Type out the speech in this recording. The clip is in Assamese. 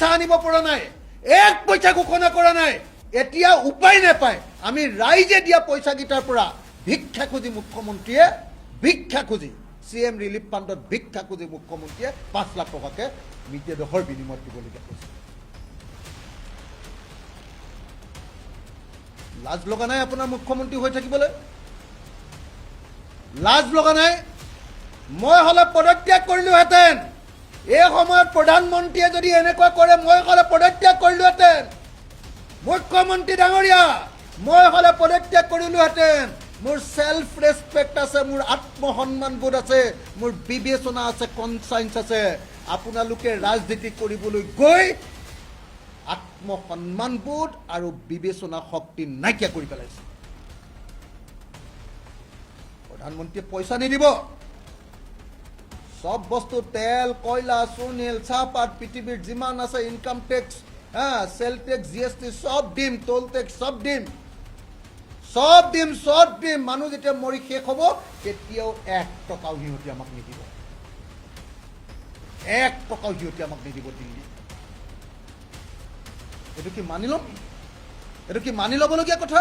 পইচা আনিব পৰা নাই, 1 পইচা ঘোষণা কৰা নাই। এতিয়া উপায় নাপায় আমি ৰাইজে দিয়া পইচাকেইটাৰ পৰা ভিক্ষা খুজি মুখ্যমন্ত্ৰীয়ে ভিক্ষা খুজি CM ৰিলিফ ফাণ্ডত ভিক্ষা খুজি মুখ্যমন্ত্ৰীয়ে 5 লাখ টকাকে মৃতদেহৰ বিনিময়ত দিবলগীয়া হৈছে। লাজ লগা নাই আপোনাৰ মুখ্যমন্ত্ৰী হৈ থাকিবলৈ? লাজ লগা নাই? মই হলে পদত্যাগ কৰিলোহেঁতেন। এই সময়ত প্ৰধানমন্ত্ৰীয়ে যদি এনেকুৱা কৰে মই হলে পদত্যাগ কৰিলোহেঁতেন। মুখ্যমন্ত্ৰী ডাঙৰীয়া, মই হলে পদত্যাগ কৰিলোহেঁতেন। মোৰ সেলফ ৰেসপেক্ট আছে, মোৰ আত্মসন্মানবোধ আছে, মোৰ বিবেচনা আছে, কনসাইন্স আছে। আপোনালোকে ৰাজনীতি কৰিবলৈ গৈ আত্মসন্মানবোধ আৰু বিবেচনা শক্তি নাইকিয়া কৰি পেলাইছে। প্ৰধানমন্ত্ৰীয়ে পইচা নিদিব। সব বস্তু তেল, কয়লা, সোণেল, চাহপাত, পৃথিৱীৰ যিমান আছে income tax, sale tax, GST সব দিম, টোল টেক্স সব দিম, সব দিম, সব দিম। মানুহ যেতিয়া মৰি শেষ হ'ব তেতিয়াও 1 টকাও সিহঁতি আমাক নিদিব। 1 টকাও সিহঁতি আমাক নিদিব দিল্লী। এইটো কি মানি ল'ম? এইটো কি মানি ল'বলগীয়া কথা?